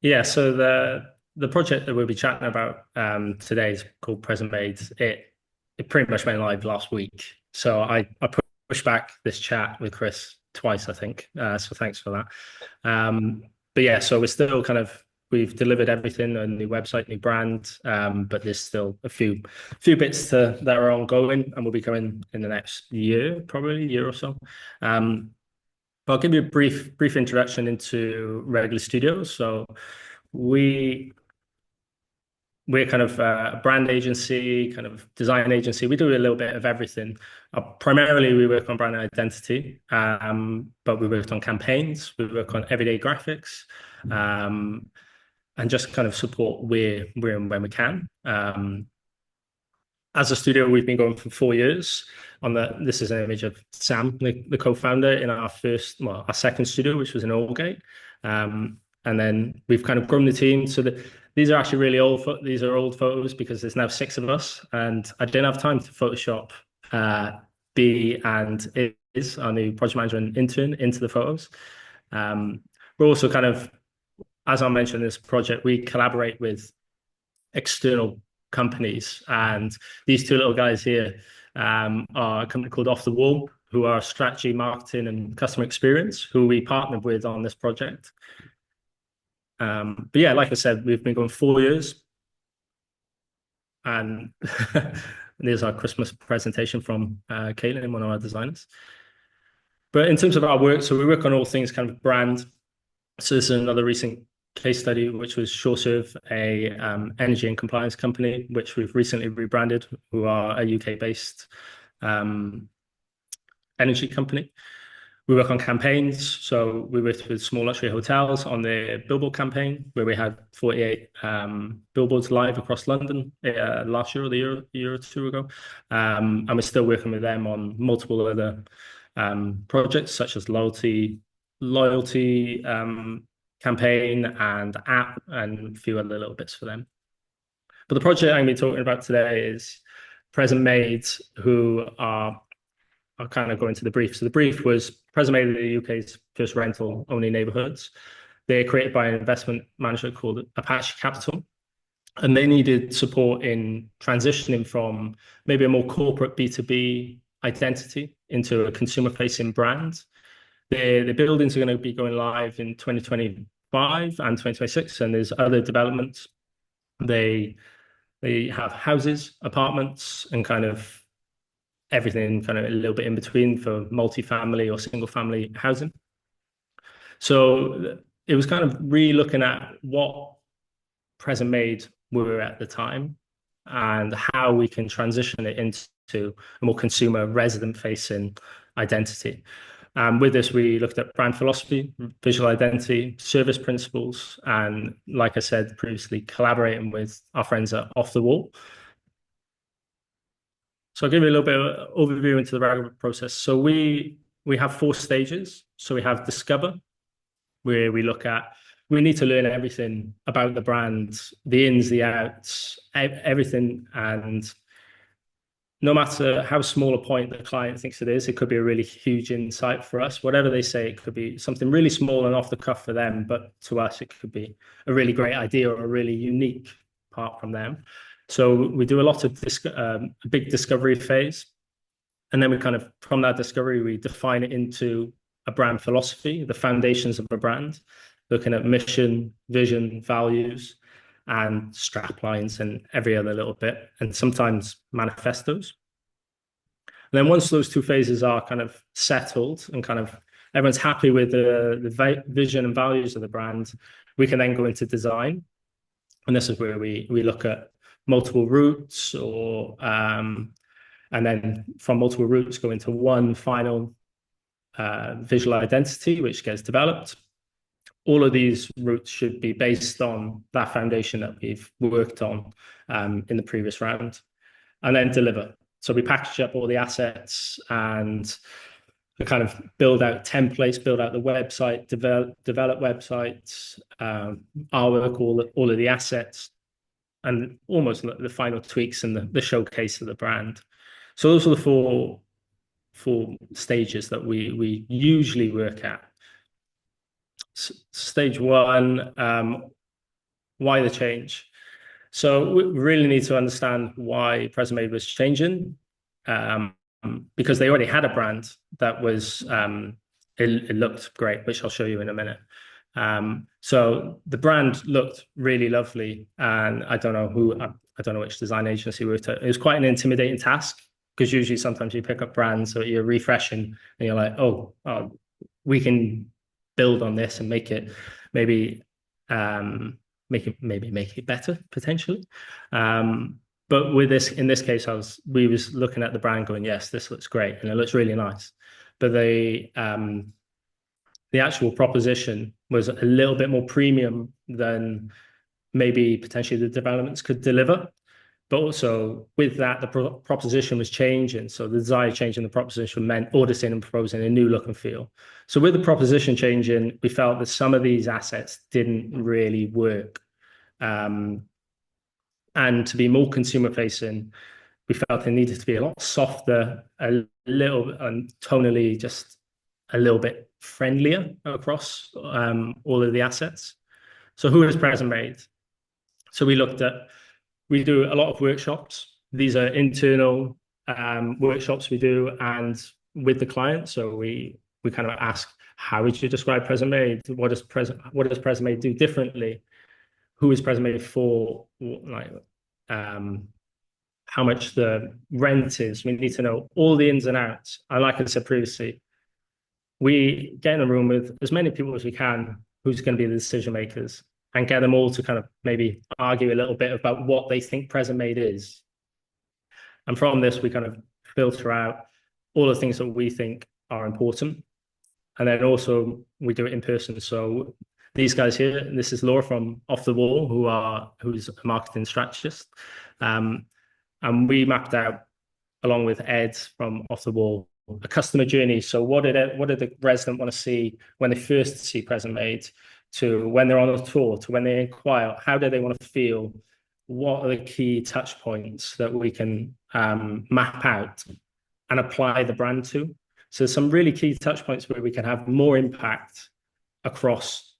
Yeah, so the project that we'll be chatting about today is called Present Made. It pretty much went live last week. So I pushed back this chat with Chris twice, I think. So thanks for that. But yeah, so we're still we've delivered everything, a new website, new brand, but there's still a few bits that are ongoing and will be coming in the next year, probably a year or so. But I'll give you a brief introduction into Regular Studios. So we we're kind of a brand agency, kind of design agency. We do a little bit of everything. Primarily, we work on brand identity, but we worked on campaigns. We work on everyday graphics, and just kind of support where and when we can. As a studio, we've been going for 4 years. This is an image of Sam, the co-founder, in our second studio, which was in Aldgate. And then we've kind of grown the team. So these are actually really old. These are old photos because there's now 6 of us, and I didn't have time to Photoshop B and Is, our new project manager and intern, into the photos. We're also kind of, as I mentioned in this project, we collaborate with external companies, and these two little guys here are a company called Off the Wall, who are strategy, marketing, and customer experience, who we partnered with on this project. But yeah, like I said, we've been going 4 years, and there's our Christmas presentation from Caitlin, one of our designers. But in terms of our work, so we work on all things kind of brand. So this is another recent case study, which was SureServe, a energy and compliance company, which we've recently rebranded, who are a UK-based energy company. We work on campaigns. So we worked with small luxury hotels on their billboard campaign, where we had 48 billboards live across London last year or a year or two ago. And we're still working with them on multiple other projects, such as loyalty campaign and app, and a few other little bits for them. But the project I'm going to be talking about today is Present Made, who are I'll kind of go into the brief. So the brief was Present Made the UK's first rental-only neighborhoods. They're created by an investment manager called Apache Capital, and they needed support in transitioning from maybe a more corporate B2B identity into a consumer-facing brand. The buildings are going to be going live in 2025 and 2026, and there's other developments. They have houses, apartments, and kind of everything kind of a little bit in between for multi-family or single-family housing. So it was kind of re-looking at what Present Made were at the time and how we can transition it into a more consumer resident-facing identity. With this, we looked at brand philosophy, visual identity, service principles, and like I said previously, collaborating with our friends at Off the Wall. So I'll give you a little bit of overview into the regular process. So we have 4 stages. So we have Discover, where we need to learn everything about the brand, the ins, the outs, everything. And no matter how small a point the client thinks it could be a really huge insight for us. Whatever they say, it could be something really small and off the cuff for them, but to us, it could be a really great idea or a really unique part from them. So we do a lot of a big discovery phase. And then we kind of, from that discovery, we define it into a brand philosophy, the foundations of a brand, looking at mission, vision, values, and strap lines and every other little bit, and sometimes manifestos. And then once those 2 phases are kind of settled and kind of everyone's happy with the vision and values of the brand, we can then go into design. And this is where we look at multiple routes and then from multiple routes go into one final visual identity, which gets developed. All of these routes should be based on that foundation that we've worked on in the previous round, and then deliver. So we package up all the assets and we kind of build out templates, build out the website, develop websites, artwork, all of the assets, and almost the final tweaks and the showcase of the brand. So those are the four stages that we usually work at. Stage 1, why the change? So we really need to understand why Present Made was changing, um, because they already had a brand that was it looked great, which I'll show you in a minute. So the brand looked really lovely, and I don't know which design agency we were. It was quite an intimidating task because usually sometimes you pick up brands that you're refreshing and you're like, oh, we can build on this and make it maybe make it better potentially. But with this, in this case, we was looking at the brand going, yes, this looks great and it looks really nice. But the actual proposition was a little bit more premium than maybe potentially the developments could deliver. But also with that, the proposition was changing. So the desire change in the proposition meant auditing and proposing a new look and feel. So with the proposition changing, we felt that some of these assets didn't really work. And to be more consumer facing, we felt it needed to be a lot softer, a little and tonally just a little bit friendlier across all of the assets. So who is Present Made? So we do a lot of workshops. These are internal workshops we do and with the client. So we kind of ask, how would you describe Present Made? What does Present Made do differently? Who is Present Made for? Like how much the rent is. We need to know all the ins and outs. And like I said previously, we get in a room with as many people as we can who's going to be the decision makers and get them all to kind of maybe argue a little bit about what they think Present Made is. And from this, we kind of filter out all the things that we think are important. And then also we do it in person. So these guys here, and this is Laura from Off the Wall, who's a marketing strategist. And we mapped out, along with Ed from Off the Wall, a customer journey. So what did the resident want to see when they first see Present Made, to when they're on a tour, to when they inquire, how do they want to feel? What are the key touch points that we can map out and apply the brand to? So some really key touch points where we can have more impact across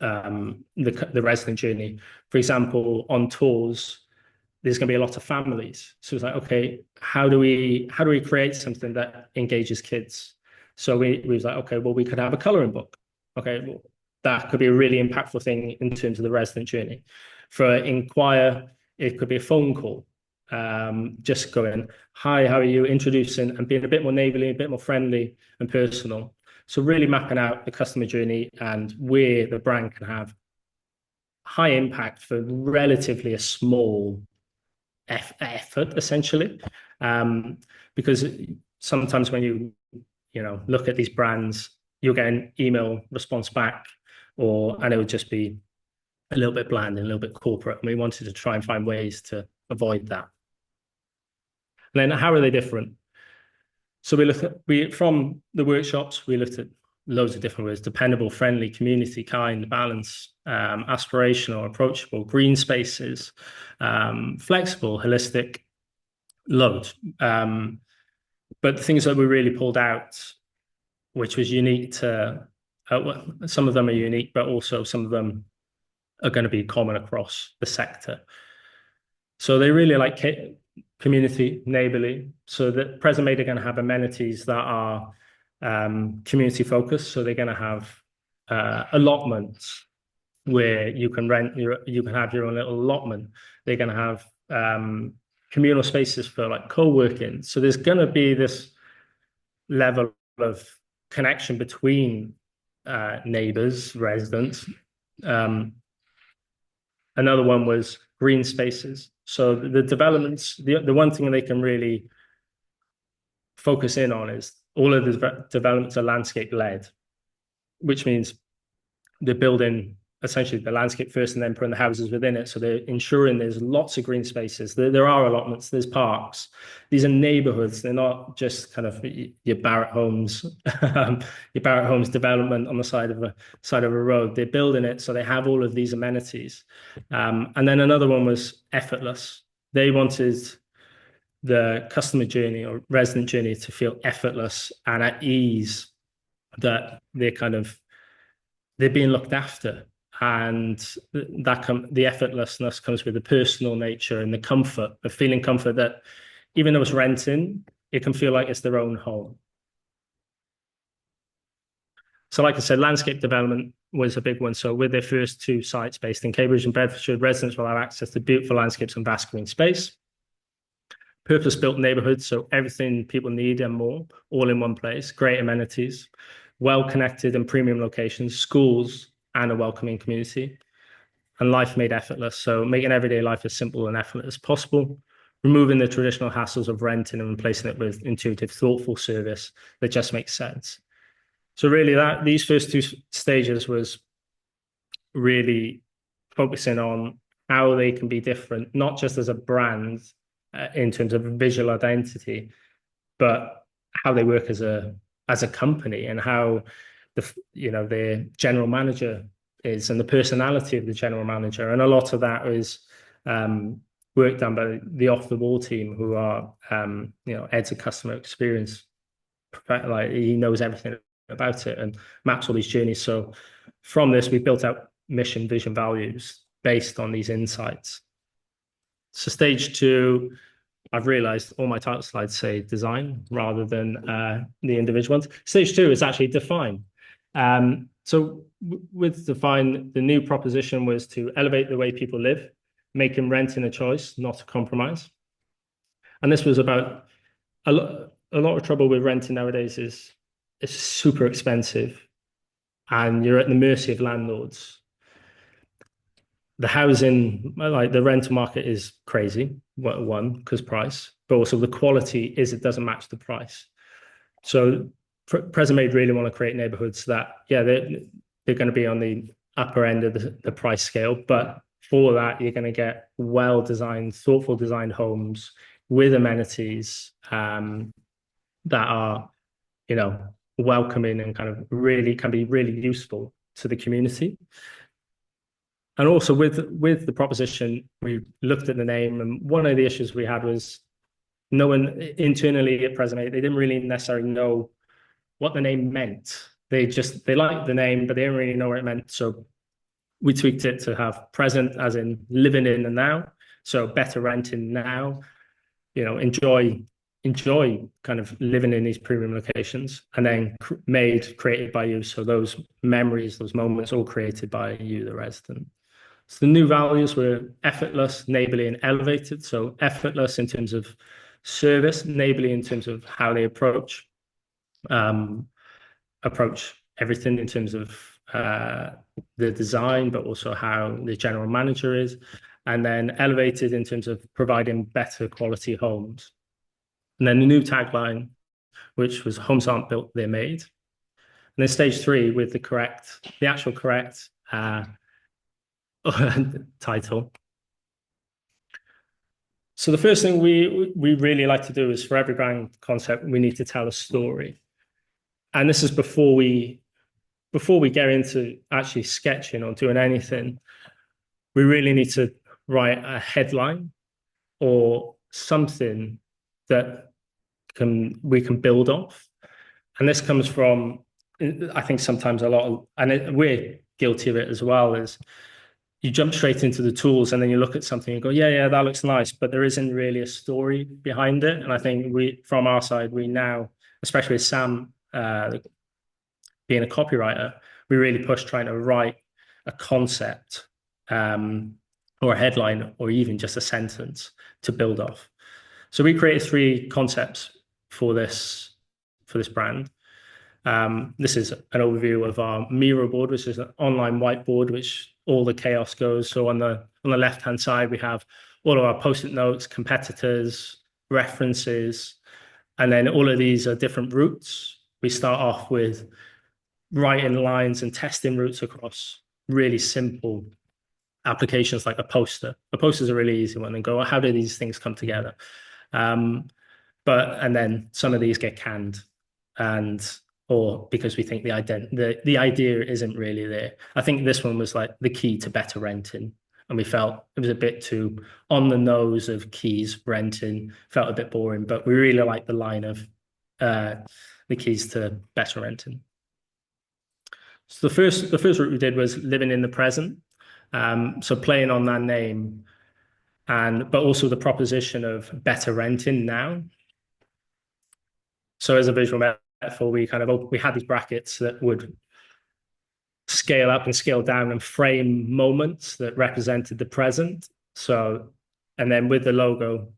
the resident journey. For example, on tours, there's going to be a lot of families. So it's like, okay, how do we create something that engages kids? So we was like, okay, well, we could have a coloring book. Okay, well, that could be a really impactful thing in terms of the resident journey. For inquire, it could be a phone call. Just going, hi, how are you? Introducing and being a bit more neighborly, a bit more friendly and personal. So really mapping out the customer journey and where the brand can have high impact for relatively a small effort, essentially. Because sometimes when you look at these brands, you'll get an email response back, and it would just be a little bit bland and a little bit corporate. And we wanted to try and find ways to avoid that. And then how are they different? So from the workshops, we looked at loads of different words: dependable, friendly, community, kind, balance, aspirational, approachable, green spaces, flexible, holistic, loads. But the things that we really pulled out, which was unique to, some of them are unique, but also some of them are going to be common across the sector. So they really like community, neighborly. So that Present Made are going to have amenities that are community focused. So they're going to have allotments where you can have your own little allotment. They're going to have communal spaces for like co-working. So there's going to be this level of connection between neighbors, residents. Another one was green spaces. So the developments, the one thing they can really focus in on is all of the developments are landscape led, which means they're building essentially the landscape first and then putting the houses within it. So they're ensuring there's lots of green spaces. There are allotments, there's parks. These are neighborhoods. They're not just kind of your Barratt Homes, your Barratt Homes development on the side of a road. They're building it, so they have all of these amenities. And then another one was effortless. They wanted the customer journey or resident journey to feel effortless and at ease, that they're being looked after. and the effortlessness comes with the personal nature and the comfort of feeling comfort that even though it's renting, it can feel like it's their own home. So, like I said, landscape development was a big one. So, with their first two sites based in Cambridge and Bedfordshire, residents will have access to beautiful landscapes and vast green space. Purpose-built neighborhoods, so everything people need and more, all in one place. Great amenities, well-connected and premium locations, schools, and a welcoming community. And life made effortless, so making everyday life as simple and effortless as possible. Removing the traditional hassles of renting and replacing it with intuitive, thoughtful service that just makes sense. So really, these first two stages was really focusing on how they can be different, not just as a brand in terms of visual identity, but how they work as a company and how the general manager is and the personality of the general manager. And a lot of that is work done by the off the wall team, who are Ed's a customer experience, like he knows everything about it and maps all these journeys. So from this, we built out mission, vision, values based on these insights. So stage two, I've realized all my title slides say design rather than the individual ones. Stage two is actually define. So with define, the new proposition was to elevate the way people live, making renting a choice, not a compromise. And this was about a lot of trouble with renting nowadays is it's super expensive and you're at the mercy of landlords. The housing, like the rental market is crazy, one, because price, but also the quality is it doesn't match the price. So Presermade really want to create neighborhoods that, yeah, they're going to be on the upper end of the price scale, but for that, you're going to get well-designed, thoughtful designed homes with amenities that are, welcoming and kind of really can be really useful to the community. And also with the proposition, we looked at the name, and one of the issues we had was no one internally at Presermate, they didn't really necessarily know what the name meant. They liked the name, but they didn't really know what it meant. So we tweaked it to have present as in living in the now. So better renting now, enjoy kind of living in these premium locations, and then created by you. So those memories, those moments, all created by you, the resident. So the new values were effortless, neighborly, and elevated. So effortless in terms of service, neighborly in terms of how they approach everything in terms of the design, but also how the general manager is, and then elevated in terms of providing better quality homes. And then the new tagline, which was homes aren't built, they're made. And then stage three with the actual correct title. So the first thing we really like to do is for every brand concept, we need to tell a story. And this is before we get into actually sketching or doing anything, we really need to write a headline or something that we can build off. And this comes from, I think sometimes we're guilty of it as well, is you jump straight into the tools and then you look at something and go, yeah, that looks nice, but there isn't really a story behind it. And I think from our side, we now, especially with Sam being a copywriter, we really push trying to write a concept or a headline or even just a sentence to build off. So we created 3 concepts for this brand. This is an overview of our Miro board, which is an online whiteboard, which all the chaos goes. So on the left-hand side, we have all of our post-it notes, competitors, references, and then all of these are different routes. We start off with writing lines and testing routes across really simple applications like a poster. A poster is a really easy one, and go, how do these things come together? And then some of these get canned, or because we think the idea isn't really there. I think this one was like the key to better renting, and we felt it was a bit too on the nose of keys renting, felt a bit boring, but we really like the line of the keys to better renting. So the first route we did was living in the present. So playing on that name and but also the proposition of better renting now. So as a visual metaphor, we had these brackets that would scale up and scale down and frame moments that represented the present. So, and then with the logo,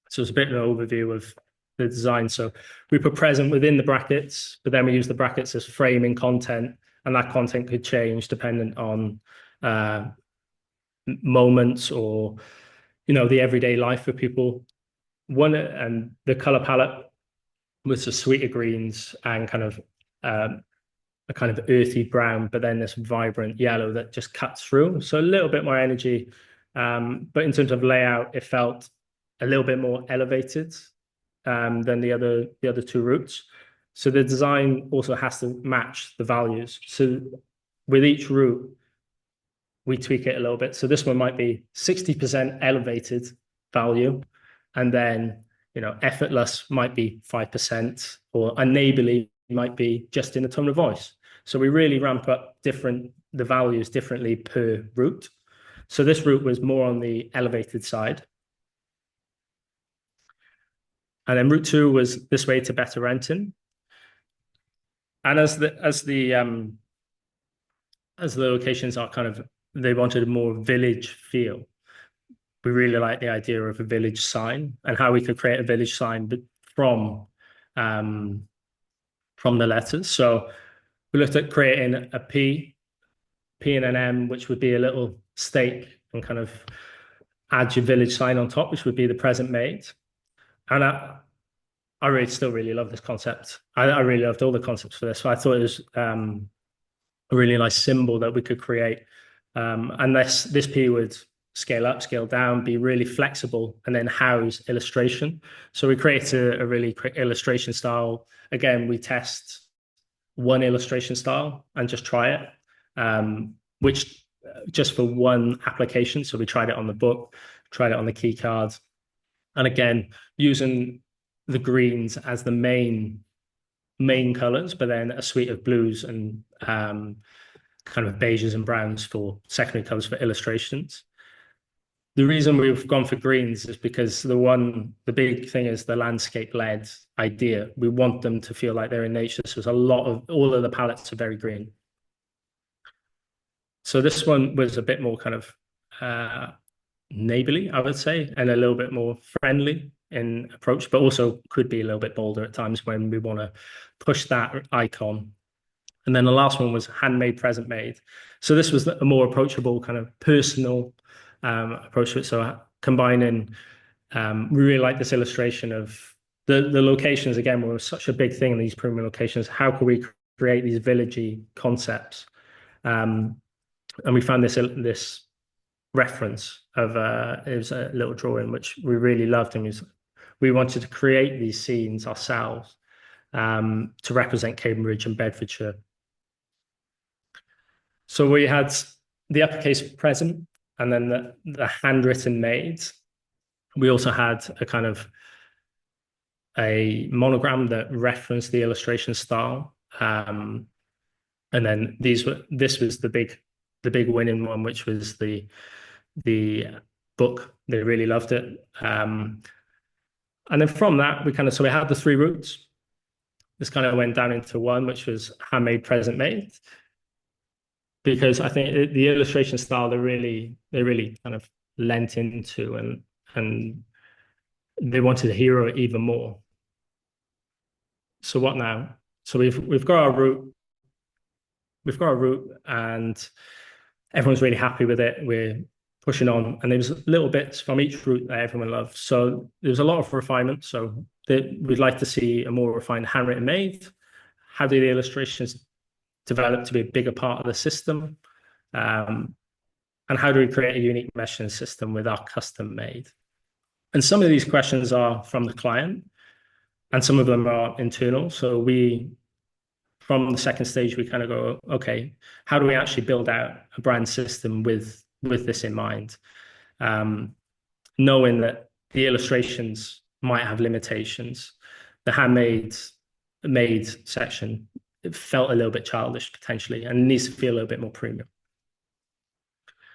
so it's a bit of an overview of the design. So we put present within the brackets, but then we use the brackets as framing content, and that content could change dependent on uh, moments or the everyday life for people. One and the color palette was the sweeter greens and um, a kind of earthy brown, but then this vibrant yellow that just cuts through. So a little bit more energy. But in terms of layout, it felt a little bit more elevated than the other two routes. So the design also has to match the values. So with each route, we tweak it a little bit. So this one might be 60% elevated value, and then effortless might be 5%, or neighborly might be just in the tone of voice. So we really ramp up the values differently per route. So this route was more on the elevated side. And then route 2 was this way to better renting. And as the locations are they wanted a more village feel. We really like the idea of a village sign and how we could create a village sign from um, from the letters. So we looked at creating a P and an M, which would be a little stake, and kind of add your village sign on top, which would be the present made. And I really still really love this concept. I really loved all the concepts for this. So I thought it was a really nice symbol that we could create. And this P would scale up, scale down, be really flexible, and then house illustration. So we created a really quick illustration style. Again, we test one illustration style and just try it, which just for one application. So we tried it on the book, tried it on the key card, and again, using the greens as the main colors, but then a suite of blues and kind of beiges and browns for secondary colors for illustrations. The reason we've gone for greens is because the big thing is the landscape-led idea. We want them to feel like they're in nature. So there's all of the palettes are very green. So this one was a bit more kind of neighborly, I would say, and a little bit more friendly in approach, but also could be a little bit bolder at times when we want to push that icon. And then the last one was handmade, present made. So this was a more approachable kind of personal approach to it. So combining, we really like this illustration of the locations again were such a big thing in these premium locations. How could we create these villagey concepts? And we found this reference of it was a little drawing which we really loved, and we wanted to create these scenes ourselves to represent Cambridge and Bedfordshire. So we had the uppercase present, and then the handwritten made. We also had a kind of a monogram that referenced the illustration style, and then this was the big winning one, which was the book. They really loved it, and then from that we had the three routes. This kind of went down into one, which was handmade, present made, because I think the illustration style they really kind of lent into, and they wanted to hero it even more. So what now? So we've got our route, and everyone's really happy with it. We're pushing on, and there's little bits from each route that everyone loves. So there's a lot of refinement. So we'd like to see a more refined handwritten made. How do the illustrations develop to be a bigger part of the system? And how do we create a unique meshing system with our custom made? And some of these questions are from the client, and some of them are internal. So from the second stage, we kind of go, okay, how do we actually build out a brand system with this in mind? Knowing that the illustrations might have limitations. The handmade made section it felt a little bit childish potentially and needs to feel a little bit more premium.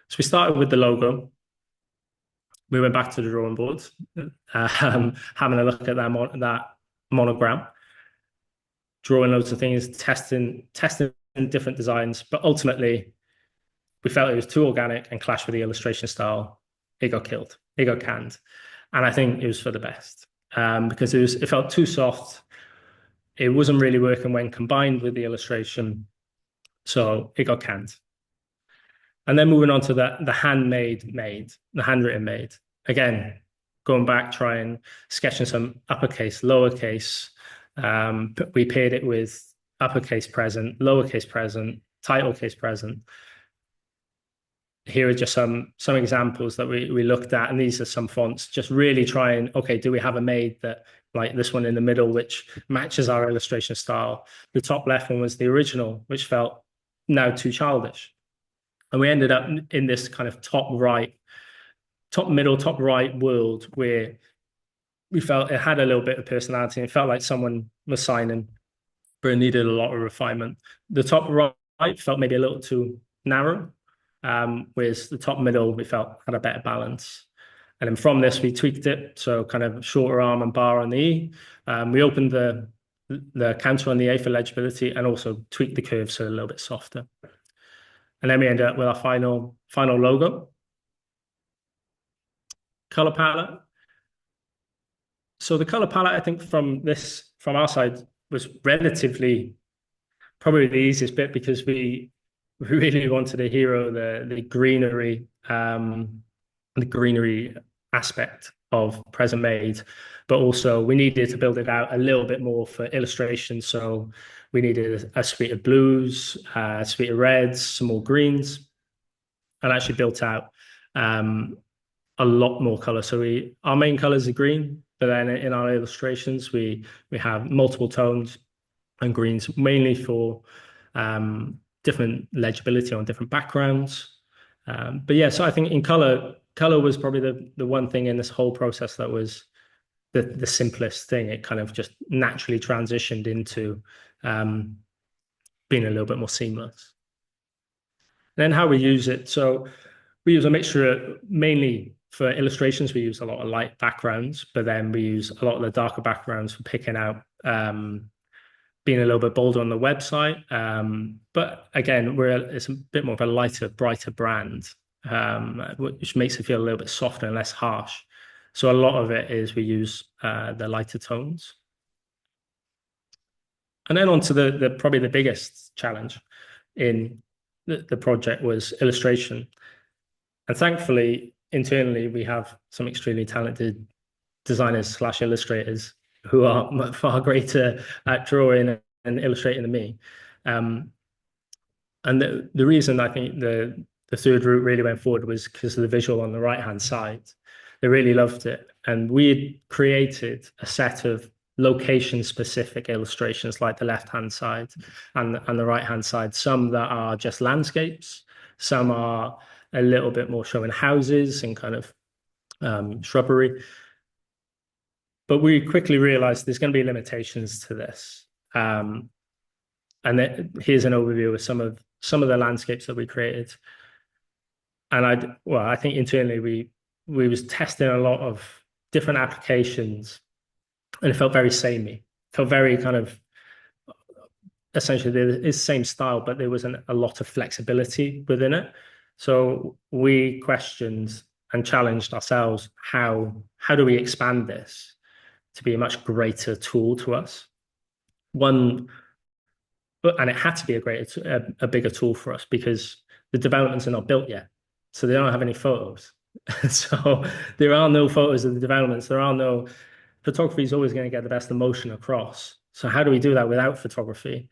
So we started with the logo. We went back to the drawing board, having a look at that monogram, drawing loads of things, testing different designs, but ultimately we felt it was too organic and clashed with the illustration style. It got killed. It got canned, and I think it was for the best because it felt too soft. It wasn't really working when combined with the illustration, so it got canned. And then moving on to the handwritten made. Again, going back, trying sketching some uppercase, lowercase. We paired it with uppercase present, lowercase present, title case present. Here are just some examples that we looked at, and these are some fonts. Just really trying, okay, do we have a made that like this one in the middle, which matches our illustration style? The top left one was the original, which felt now too childish. And we ended up in this kind of top middle, top right world where we felt it had a little bit of personality. It felt like someone was signing, but it needed a lot of refinement. The top right felt maybe a little too narrow, whereas the top middle we felt had a better balance. And then from this, we tweaked it. So kind of shorter arm and bar on the E. We opened the counter on the A for legibility and also tweaked the curve so a little bit softer. And then we end up with our final logo. Color palette. So the color palette, I think from our side was relatively probably the easiest bit because we really wanted to hero the greenery aspect of present made, but also we needed to build it out a little bit more for illustration. So we needed a suite of blues, a suite of reds, some more greens, and actually built out a lot more color. So our main colors are green, but then in our illustrations we have multiple tones and greens, mainly for different legibility on different backgrounds. But yeah, so I think in color was probably the one thing in this whole process that was the simplest thing. It kind of just naturally transitioned into being a little bit more seamless. And then how we use it. So we use a mixture, mainly for illustrations, we use a lot of light backgrounds, but then we use a lot of the darker backgrounds for picking out being a little bit bolder on the website. But again, it's a bit more of a lighter, brighter brand, which makes it feel a little bit softer and less harsh. So a lot of it is we use the lighter tones. And then on to probably the biggest challenge in the project was illustration. And thankfully, internally, we have some extremely talented designers / illustrators who are far greater at drawing and illustrating than me. And the reason I think the third route really went forward was because of the visual on the right-hand side. They really loved it. And we had created a set of location-specific illustrations like the left-hand side and the right-hand side. Some that are just landscapes. Some are a little bit more showing houses and kind of shrubbery. But we quickly realized there's going to be limitations to this. And here's an overview of some of the landscapes that we created. And I think internally we was testing a lot of different applications, and it felt very samey. It felt very kind of essentially there is the same style, but there wasn't a lot of flexibility within it. So we questioned and challenged ourselves, how do we expand this to be a much greater tool to us? And it had to be a bigger tool for us because the developments are not built yet. So they don't have any photos. So there are no photos of the developments. Photography is always going to get the best emotion across. So how do we do that without photography?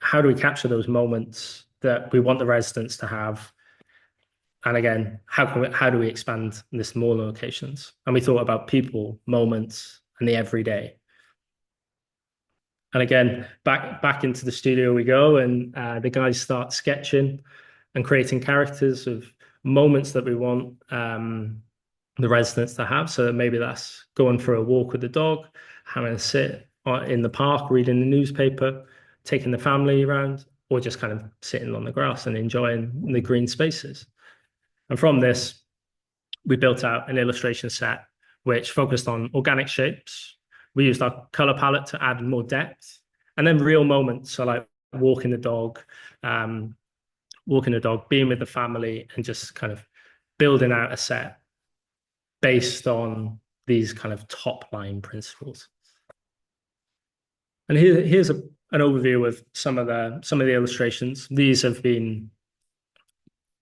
How do we capture those moments that we want the residents to have? And again, how do we expand this more locations? And we thought about people, moments, and the everyday. And again, back into the studio we go, and the guys start sketching and creating characters of moments that we want the residents to have. So maybe that's going for a walk with the dog, having a sit in the park, reading the newspaper. taking the family around, or just kind of sitting on the grass and enjoying the green spaces. And from this, we built out an illustration set which focused on organic shapes. We used our color palette to add more depth, and then real moments, so like walking the dog, um, being with the family, and just kind of building out a set based on these kind of top line principles. And here's an overview of some of the illustrations. These have been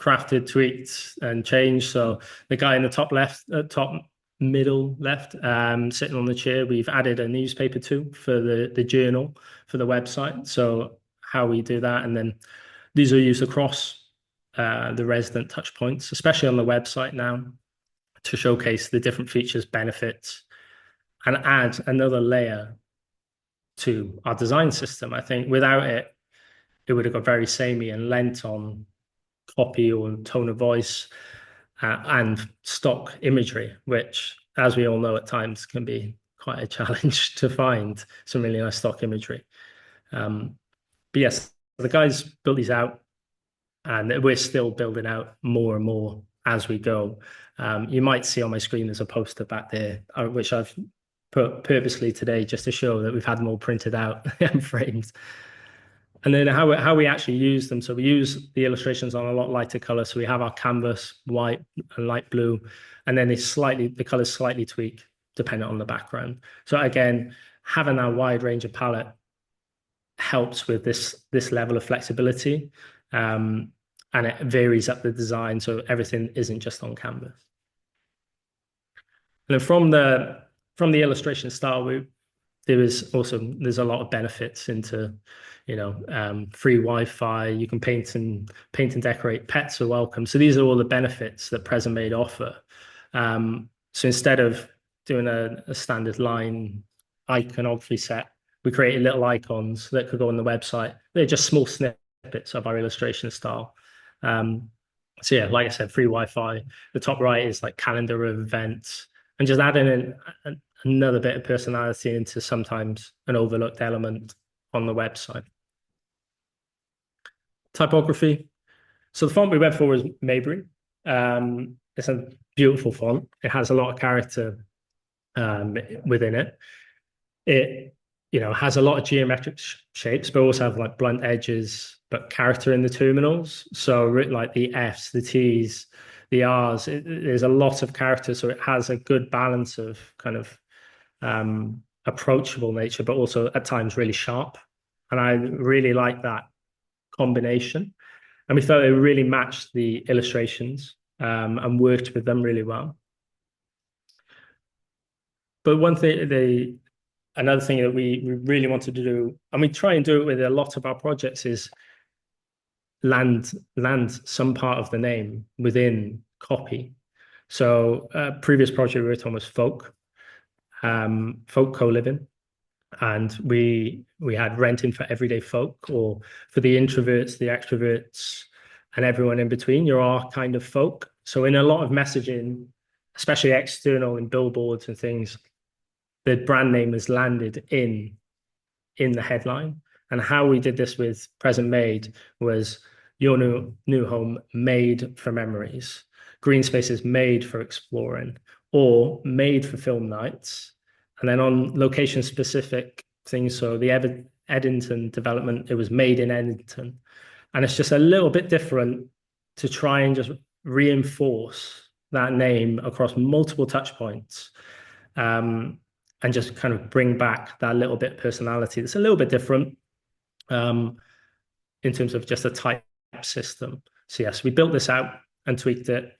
crafted, tweaked, and changed. So the guy in the top left, top middle left, sitting on the chair, we've added a newspaper to for the journal for the website. So how we do that, and then these are used across the resident touch points, especially on the website now, to showcase the different features, benefits, and add another layer to our design system. I think without it, it would have got very samey and lent on copy or tone of voice and stock imagery, which, as we all know, at times can be quite a challenge to find some really nice stock imagery. But yes, the guys built these out, and we're still building out more and more as we go. You might see on my screen there's a poster back there, which I've put purposely today just to show that we've had them all printed out and framed. And then how we actually use them. So we use the illustrations on a lot lighter color. So we have our canvas, white and light blue, and then the colors slightly tweak depending on the background. So again, having that wide range of palette helps with this level of flexibility. And it varies up the design, so everything isn't just on canvas. And then from the illustration style, there's a lot of benefits into, free Wi-Fi. You can paint and decorate. Pets are welcome. So these are all the benefits that Present Made offer. So instead of doing a standard line iconography set, we created little icons that could go on the website. They're just small snippets of our illustration style. So yeah, like I said, free Wi-Fi. The top right is like calendar of events, and just adding in another bit of personality into sometimes an overlooked element on the website. Typography. So the font we went for was Maybury. It's a beautiful font. It has a lot of character within it. It has a lot of geometric shapes, but also have like blunt edges, but character in the terminals. So like the Fs, the Ts, the Rs, there's a lot of character. So it has a good balance of kind of approachable nature, but also at times really sharp. And I really like that combination. And we thought it really matched the illustrations and worked with them really well. But another thing that we really wanted to do, and we try and do it with a lot of our projects, is land some part of the name within copy. So previous project we worked on was folk co-living, and we had renting for everyday folk, or for the introverts, the extroverts, and everyone in between. You're our kind of folk. So in a lot of messaging, especially external in billboards and things, the brand name has landed in the headline. And how we did this with Present Made was your new home made for memories, green spaces made for exploring, or made for film nights. And then on location specific things, so the Eddington development, it was made in Eddington. And it's just a little bit different to try and just reinforce that name across multiple touch points. And just kind of bring back that little bit of personality that's a little bit different in terms of just a type system. So yes, we built this out and tweaked it,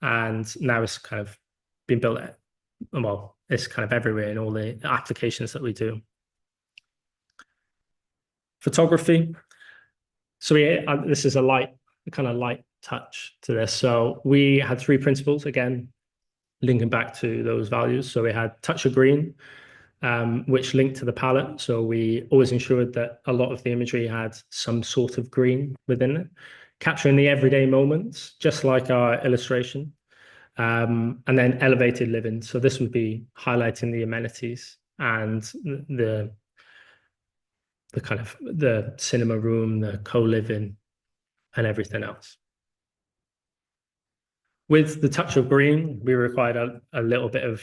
and now it's kind of been built, well, it's kind of everywhere in all the applications that we do. Photography. So this is a kind of light touch to this. So we had 3 principles, again, linking back to those values. So we had touch of green, which linked to the palette. So we always ensured that a lot of the imagery had some sort of green within it, capturing the everyday moments, just like our illustration. And then elevated living. So this would be highlighting the amenities and the the kind of the cinema room, the co-living, and everything else. With the touch of green, we required a little bit of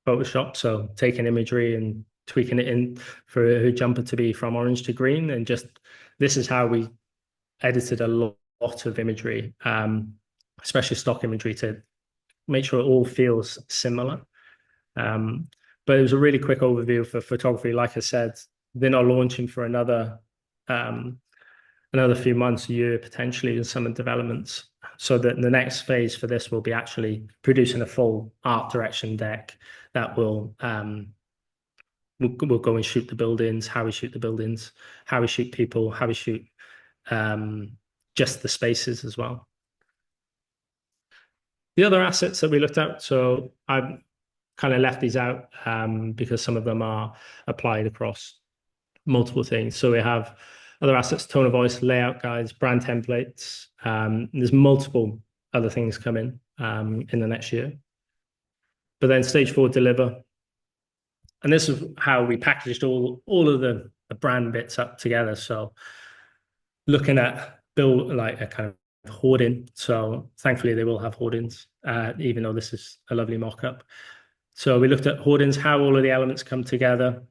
Photoshop, so taking imagery and tweaking it in for a jumper to be from orange to green, and just this is how we edited a lot of imagery, especially stock imagery, to make sure it all feels similar. But it was a really quick overview for photography. Like I said, they're not launching for another few months, a year potentially, in some developments. So that the next phase for this will be actually producing a full art direction deck that will we'll go and shoot the buildings, how we shoot the buildings, how we shoot people, how we shoot just the spaces as well. The other assets that we looked at, so I've kind of left these out because some of them are applied across multiple things. So we have other assets, tone of voice, layout guides, brand templates. There's multiple other things coming in the next year. But then stage 4, deliver. And this is how we packaged all of the brand bits up together. So looking at build like a kind of hoarding. So thankfully they will have hoardings, even though this is a lovely mock-up. So we looked at hoardings, how all of the elements come together,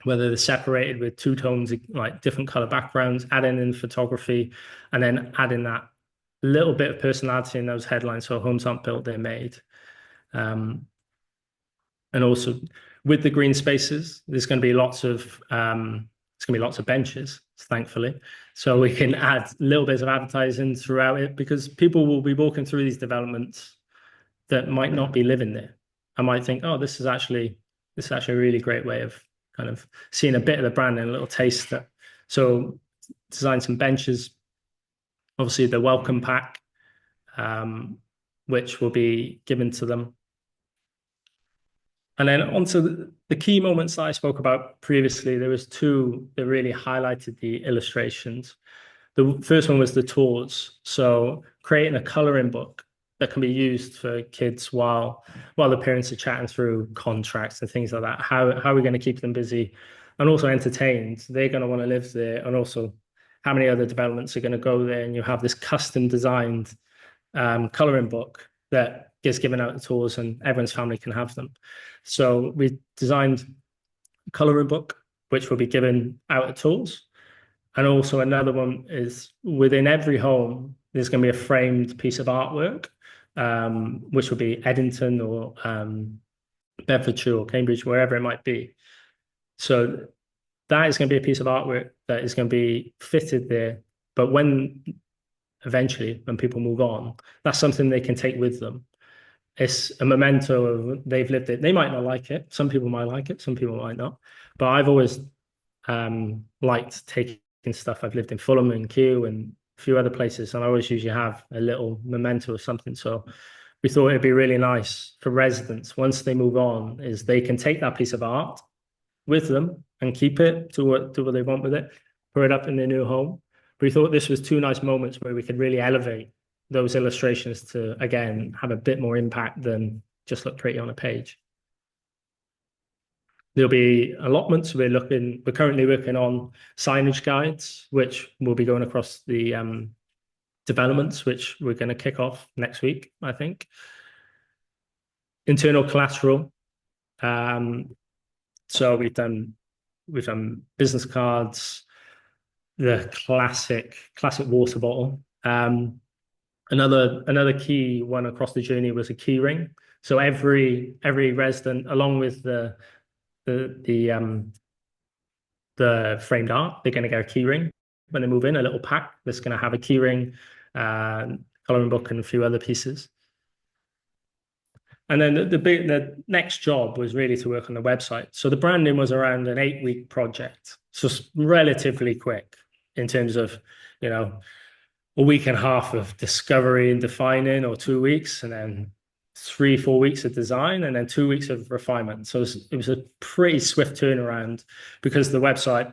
whether they're separated with two tones, like different color backgrounds, adding in photography, and then adding that little bit of personality in those headlines. So homes aren't built, they're made. And also with the green spaces, there's going to be lots of benches, thankfully. So we can add little bits of advertising throughout it, because people will be walking through these developments that might not be living there. I might think, oh, this is actually a really great way of kind of seeing a bit of the brand and a little taste. So design some benches, obviously the welcome pack, which will be given to them. And then onto the key moments that I spoke about previously, there was two that really highlighted the illustrations. The first one was the tours. So creating a coloring book that can be used for kids while the parents are chatting through contracts and things like that. How are we going to keep them busy and also entertained? They're going to want to live there. And also how many other developments are going to go there? And you have this custom designed coloring book that gets given out at tours and everyone's family can have them. So we designed a coloring book, which will be given out at tours. And also another one is within every home, there's going to be a framed piece of artwork, which will be Eddington or Bedfordshire or Cambridge, wherever it might be. So that is going to be a piece of artwork that is going to be fitted there. But eventually, when people move on, that's something they can take with them. It's a memento of they've lived it. They might not like it. Some people might like it. Some people might not. But I've always liked taking stuff. I've lived in Fulham and Kew and a few other places, and I always usually have a little memento or something. So we thought it'd be really nice for residents, once they move on, is they can take that piece of art with them and keep it, do what they want with it, put it up in their new home. But we thought this was two nice moments where we could really elevate those illustrations to, again, have a bit more impact than just look pretty on a page. There'll be allotments. We're currently working on signage guides, which will be going across the developments, which we're going to kick off next week, I think. Internal collateral. So we've done business cards, the classic water bottle. Another key one across the journey was a key ring. So every resident, along with the framed art, they're going to get a key ring when they move in, a little pack that's going to have a key ring, coloring book, and a few other pieces. And then the next job was really to work on the website. So the branding was around an 8-week project, so relatively quick in terms of, a week and a half of discovery and defining, or 2 weeks, and then 3-4 weeks of design, and then 2 weeks of refinement. So it was a pretty swift turnaround because the website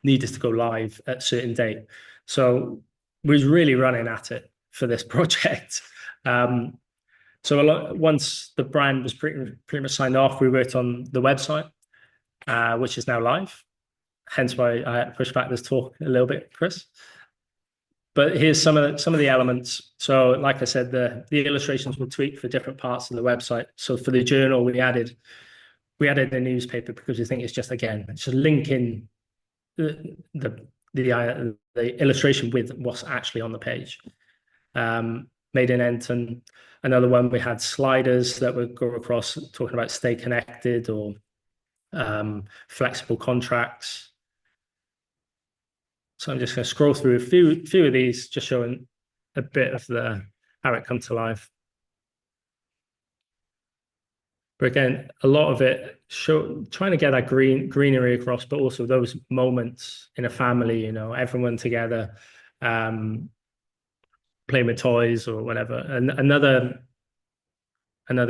needed to go live at a certain date. So we was really running at it for this project. So once the brand was pretty much signed off, we worked on the website, which is now live. hence why I pushed back this talk a little bit, Chris. But here's some of the elements. So, like I said, the illustrations were tweaked for different parts of the website. So for the journal, we added a newspaper because we think it's just, again, it's just linking the illustration with what's actually on the page. Made in Enton. Another one, we had sliders that would go across talking about stay connected or flexible contracts. So I'm just going to scroll through a few of these, just showing a bit of how it comes to life. But again, a lot of it trying to get that greenery across, but also those moments in a family, everyone together, playing with toys or whatever. And another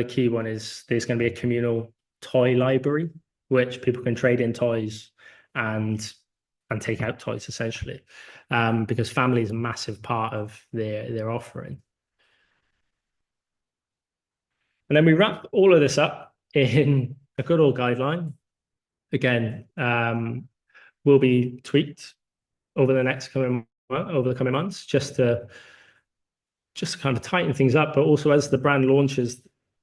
key one is there's going to be a communal toy library, which people can trade in toys and take out toys essentially, because family is a massive part of their offering. And then we wrap all of this up in a good old guideline. Again, will be tweaked over the coming months, just to kind of tighten things up. But also as the brand launches,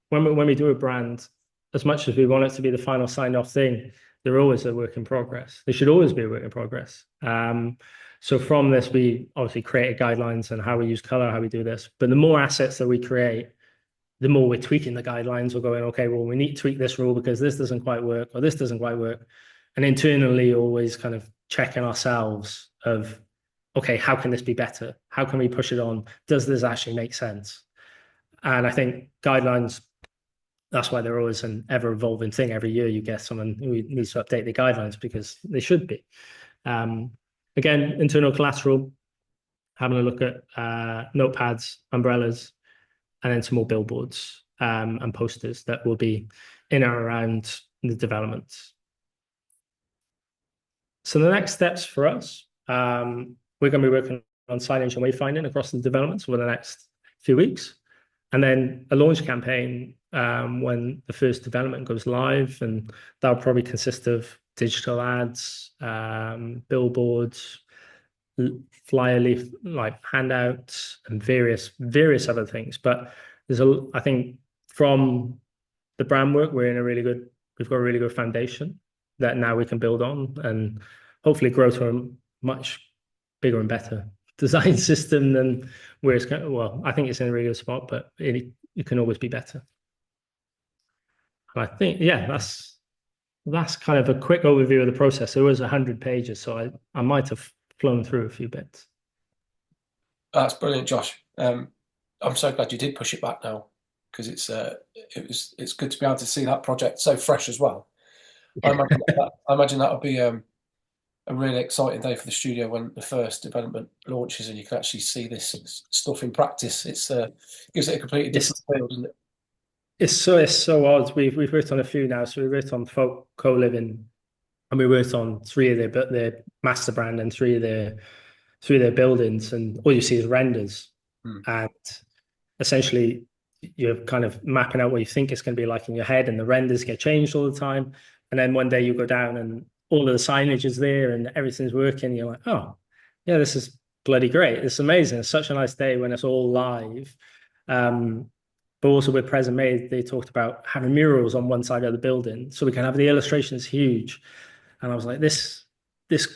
when we do a brand, as much as we want it to be the final signed off thing, they're always a work in progress. They should always be a work in progress. So from this, we obviously created guidelines on how we use color, how we do this. But the more assets that we create, the more we're tweaking the guidelines. We're going, okay, well, we need to tweak this rule because this doesn't quite work, or this doesn't quite work. And internally, always kind of checking ourselves of, okay, how can this be better? How can we push it on? Does this actually make sense? And I think guidelines, that's why they're always an ever evolving thing. Every year you get someone who needs to update the guidelines because they should be. Again, internal collateral, having a look at notepads, umbrellas, and then some more billboards and posters that will be in and around the development. So the next steps for us, we're going to be working on signage and wayfinding across the developments over the next few weeks. And then a launch campaign when the first development goes live, and that'll probably consist of digital ads, billboards, flyer leaf like handouts, and various other things. But I think from the brand work, we've got a really good foundation that now we can build on and hopefully grow to a much bigger and better design system than where it's going. Well, I think it's in a really good spot, but it can always be better. And I think, yeah, that's kind of a quick overview of the process. It was 100 pages, so I might have flown through a few bits. That's brilliant, Josh. I'm so glad you did push it back now, because it's good to be able to see that project so fresh as well. I imagine that'll be a really exciting day for the studio when the first development launches and you can actually see this stuff in practice. It gives it a completely different feel, doesn't it? It's so odd. We've worked on a few now. So we worked on folk co-living, and we worked on three of their master brand and three of their buildings, and all you see is renders. And essentially you're kind of mapping out what you think it's going to be like in your head, and the renders get changed all the time. And then one day you go down and all of the signage is there and everything's working. You're like, oh, yeah, this is bloody great. It's amazing. It's such a nice day when it's all live. But also with Present Made, they talked about having murals on one side of the building so we can have the illustrations huge. And I was like, this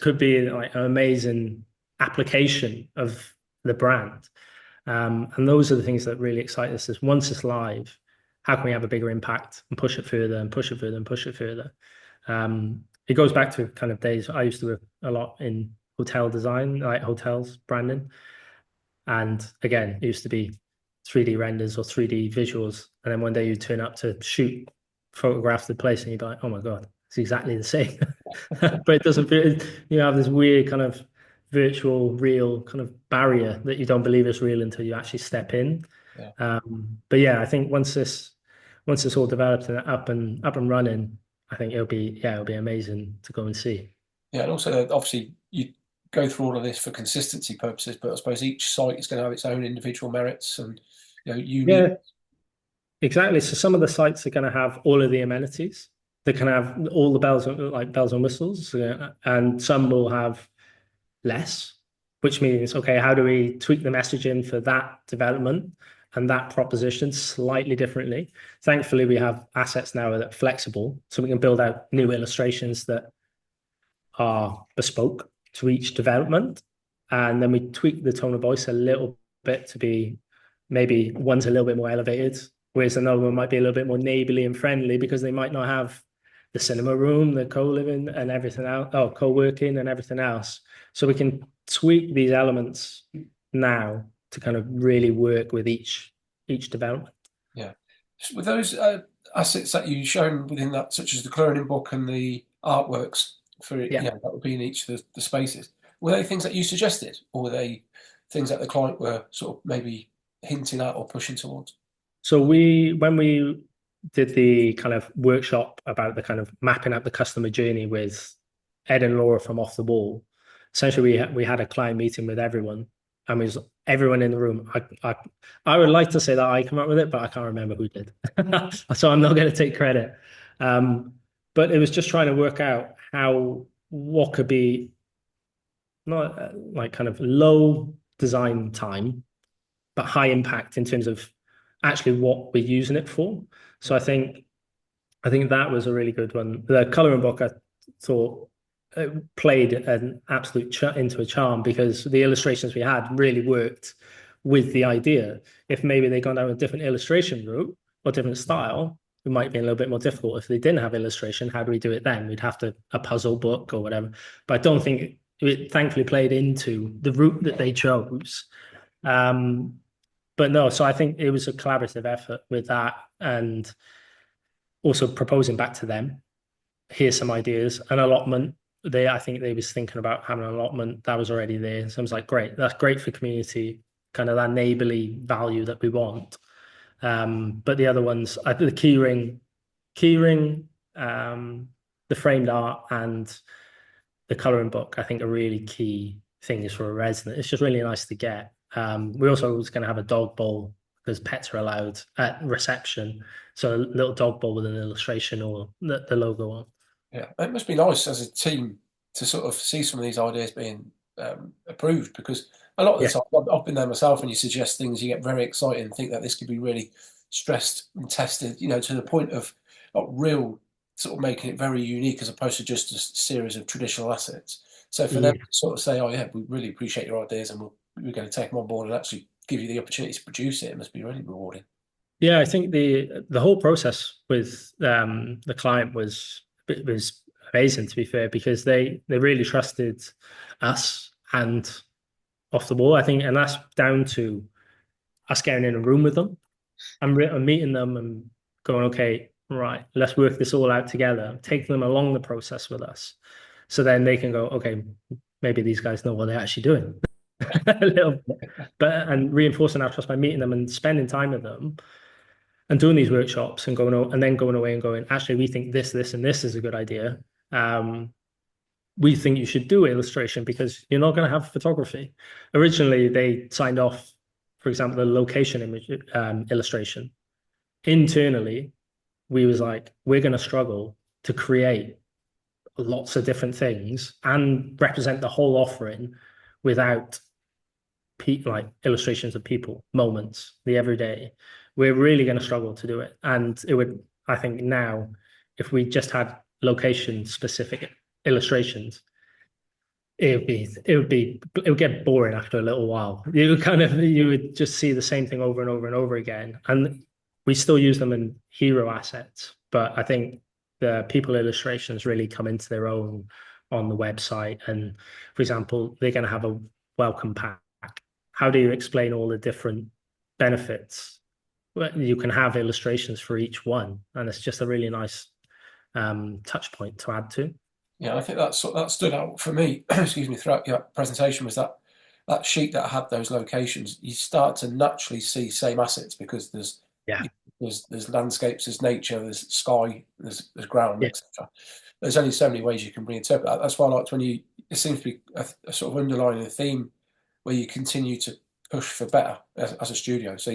could be like an amazing application of the brand. And those are the things that really excite us, is once it's live, how can we have a bigger impact and push it further and push it further and push it further? It goes back to kind of days I used to work a lot in hotel design, like hotels branding. And again, it used to be 3D renders or 3D visuals. And then one day you turn up to shoot, photograph the place and you'd be like, oh my God, it's exactly the same. But it doesn't feel, you have this weird kind of virtual, real kind of barrier that you don't believe is real until you actually step in. Yeah. But yeah, I think once it's all developed and up and running, I think it'll be amazing to go and see. Yeah, and also obviously you go through all of this for consistency purposes, but I suppose each site is going to have its own individual merits and unique. Yeah, exactly. So some of the sites are going to have all of the amenities. that can have all the bells, like bells and whistles, and some will have less, which means, okay, how do we tweak the messaging for that development and that proposition slightly differently? Thankfully, we have assets now that are flexible, so we can build out new illustrations that are bespoke to each development. And then we tweak the tone of voice a little bit to be maybe one's a little bit more elevated, whereas another one might be a little bit more neighborly and friendly because they might not have the cinema room, the co-living and everything else, oh, co-working and everything else. So we can tweak these elements now to kind of really work with each development. Yeah. With those assets that you shown within that, such as the coloring book and the artworks for it, Yeah. that would be in each of the spaces, were they things that you suggested, or were they things that the client were sort of maybe hinting at or pushing towards? So when we did the kind of workshop about the kind of mapping out the customer journey with Ed and Laura from Off the Wall, essentially we had a client meeting with everyone, and it was everyone in the room. I would like to say that I came up with it, but I can't remember who did, so I'm not going to take credit. Um, but it was just trying to work out how what could be not like kind of low design time but high impact in terms of actually what we're using it for. So I think that was a really good one. The coloring book I thought played an absolute into a charm because the illustrations we had really worked with the idea. If maybe they'd gone down a different illustration route or different style, it might be a little bit more difficult. If they didn't have illustration, how do we do it then? We'd have to a puzzle book or whatever. But I don't think it thankfully played into the route that they chose. Um, but no, so I think it was a collaborative effort with that and also proposing back to them, here's some ideas, an allotment. I think they was thinking about having an allotment that was already there. So I was like, great, that's great for community, kind of that neighborly value that we want. But the other ones, I think the keyring, the framed art and the coloring book, I think are really key things for a resident. It's just really nice to get. We also was going to have a dog bowl because pets are allowed at reception. So a little dog bowl with an illustration or the logo on. Yeah, it must be nice as a team to sort of see some of these ideas being approved because a lot of the Yeah. time I've been there myself and you suggest things, you get very excited and think that this could be really stressed and tested, to the point of like real sort of making it very unique as opposed to just a series of traditional assets. So for them Yeah. to sort of say, oh yeah, we really appreciate your ideas and we're going to take them on board and actually give you the opportunity to produce it, it must be really rewarding. Yeah, I think the whole process with the client was amazing to be fair because they really trusted us and Off the Wall. I think, and that's down to us getting in a room with them. I'm meeting them and going, okay, right, let's work this all out together, take them along the process with us. So then they can go, okay, maybe these guys know what they're actually doing a little bit. But and reinforcing our trust by meeting them and spending time with them and doing these workshops and then going away and going, actually, we think this, and this is a good idea. We think you should do illustration because you're not going to have photography. Originally, they signed off, for example, the location image illustration. Internally, we was like, we're going to struggle to create lots of different things and represent the whole offering without like illustrations of people, moments, the everyday. We're really going to struggle to do it. And it would, I think now, if we just had location specific illustrations, it would get boring after a little while. You would just see the same thing over and over and over again. And we still use them in hero assets, but I think the people illustrations really come into their own on the website. And for example, they're going to have a welcome pack. How do you explain all the different benefits? Well, you can have illustrations for each one, and it's just a really nice touch point to add to. Yeah, I think that stood out for me, excuse me, throughout your presentation was that sheet that had those locations. You start to naturally see same assets because Yeah, there's landscapes, there's nature, there's sky, there's ground, yeah, etc. There's only so many ways you can reinterpret that. That's why I liked when it seems to be a sort of underlying theme where you continue to push for better as a studio. So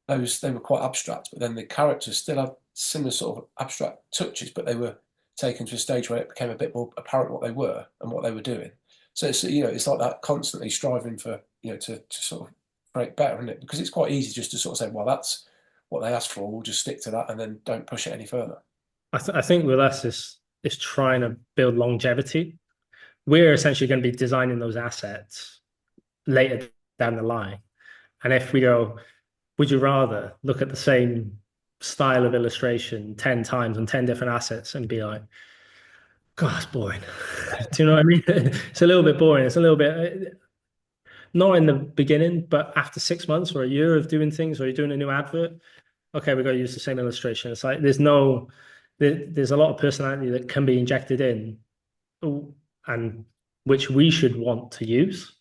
they were quite abstract, but then the characters still have similar sort of abstract touches, but they were taken to a stage where it became a bit more apparent what they were and what they were doing. So it's, it's like that constantly striving for, to sort of create better, isn't it? Because it's quite easy just to sort of say, well, that's what they asked for, we'll just stick to that and then don't push it any further. I think with us is trying to build longevity. We're essentially going to be designing those assets later down the line. And if we go, would you rather look at the same style of illustration 10 times on 10 different assets and be like, God, it's boring. Do you know what I mean? It's a little bit boring. It's a little bit, not in the beginning, but after 6 months or a year of doing things, or you're doing a new advert, okay, we're going to use the same illustration. It's like there's a lot of personality that can be injected in, and which we should want to use.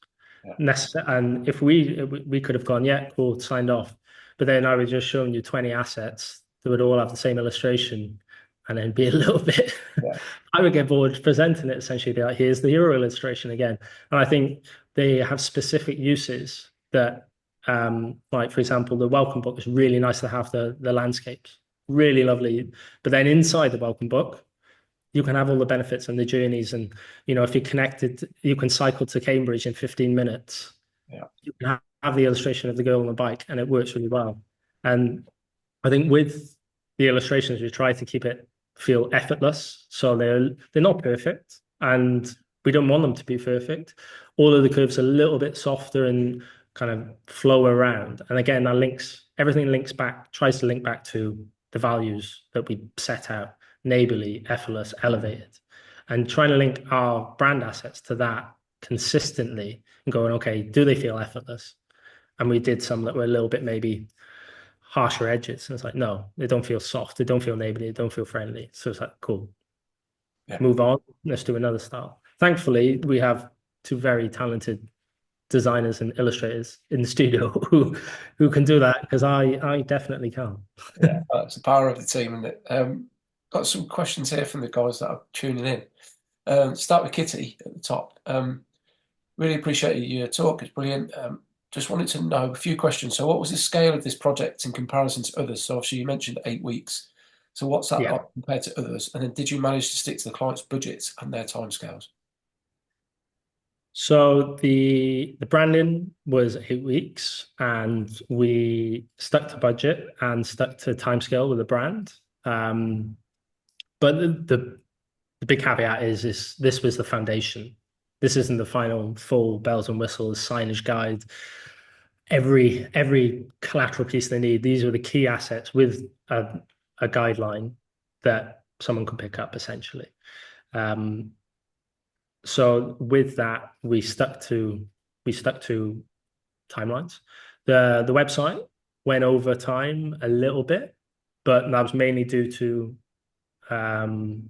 Yeah. And if we could have gone, yeah, cool, signed off. But then I was just showing you 20 assets that would all have the same illustration, and then be a little bit. Yeah. I would get bored presenting it, essentially be like, here's the hero illustration again. And I think they have specific uses that, like for example, the welcome book is really nice to have the landscapes, really lovely. But then inside the welcome book, you can have all the benefits and the journeys. And, if you're connected, you can cycle to Cambridge in 15 minutes. Yeah. You can have the illustration of the girl on the bike, and it works really well. And I think with the illustrations, we try to keep it feel effortless. So they're not perfect, and we don't want them to be perfect. All of the curves are a little bit softer and kind of flow around. And again, everything tries to link back to the values that we set out: neighborly, effortless, elevated, and trying to link our brand assets to that consistently and going, okay, do they feel effortless? And we did some that were a little bit maybe harsher edges. And it's like, no, they don't feel soft. They don't feel neighborly. They don't feel friendly. So it's like, cool. Yeah. Move on. Let's do another style. Thankfully, we have two very talented designers and illustrators in the studio who can do that, because I definitely can't. Yeah, that's the power of the team, isn't it? Got some questions here from the guys that are tuning in. Start with Kitty at the top. Really appreciate your talk. It's brilliant. Just wanted to know a few questions. So what was the scale of this project in comparison to others? So obviously you mentioned 8 weeks. So what's that Yeah. like compared to others? And then did you manage to stick to the client's budgets and their timescales? So the branding was 8 weeks, and we stuck to budget and stuck to timescale with the brand. But the big caveat is this was the foundation. This isn't the final full bells and whistles signage guide. Every collateral piece they need. These are the key assets with a guideline that someone can pick up, essentially. So with that, we stuck to timelines. The website went over time a little bit, but that was mainly due to kind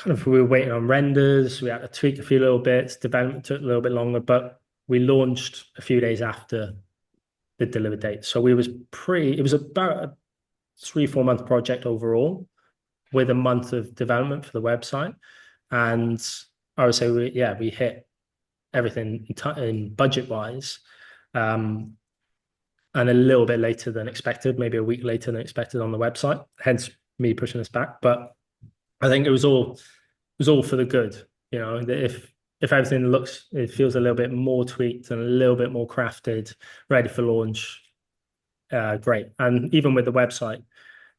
of, we were waiting on renders. We had to tweak a few little bits. Development took a little bit longer, but we launched a few days after the delivered date. So it was about a 3-4 month project overall, with a month of development for the website. And I would say we hit everything in budget wise, and a little bit later than expected, maybe a week later than expected on the website, hence me pushing us back. But I think it was all for the good. If everything it feels a little bit more tweaked and a little bit more crafted, ready for launch, great. And even with the website,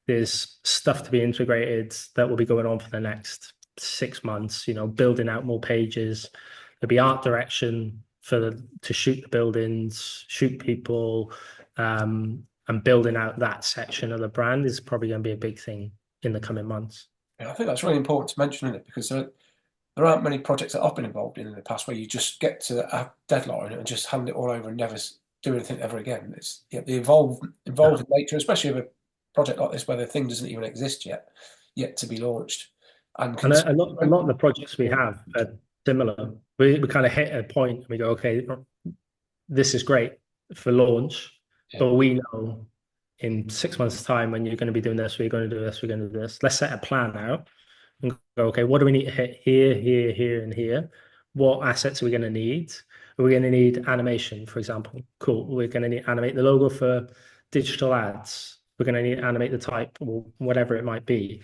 there's stuff to be integrated that will be going on for the next 6 months, building out more pages. There'll be art direction to shoot the buildings, shoot people, and building out that section of the brand is probably going to be a big thing in the coming months. Yeah, I think that's really important to mention, isn't it? Because there aren't many projects that I've been involved in the past where you just get to a deadline and just hand it all over and never do anything ever again. It's the involved nature, especially of a project like this where the thing doesn't even exist yet to be launched. And a lot of the projects we have are similar. We kind of hit a point and we go, okay, this is great for launch, but we know in 6 months' time when you're going to be doing this, we're going to do this, we're going to do this. Let's set a plan out and go, okay, what do we need to hit here, here, here, and here? What assets are we going to need? Are we going to need animation, for example? Cool. We're going to need animate the logo for digital ads. we're going to need to animate the type or whatever it might be.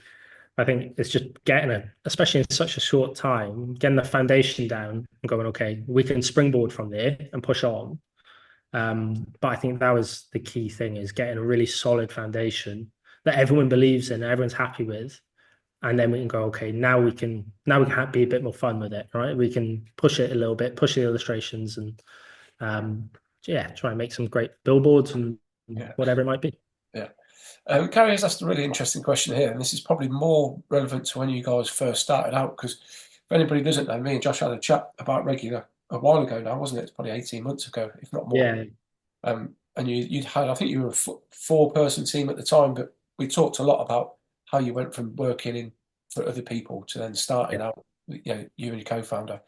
I think it's just getting especially in such a short time, getting the foundation down and going, okay, we can springboard from there and push on. But I think that was the key thing, is getting a really solid foundation that everyone believes in, everyone's happy with. And then we can go, okay, now we can be a bit more fun with it, right? We can push it a little bit, push the illustrations, and yeah, try and make some great billboards and whatever it might be. Yeah. Gary has asked a really interesting question here, and this is probably more relevant to when you guys first started out, because if anybody doesn't know, me and Josh had a chat about Regular a while ago now, wasn't it? It's probably 18 months ago, if not more. Yeah. And you'd had, I think you were a four-person team at the time, but we talked a lot about how you went from working in for other people to then starting out, you and your co-founder.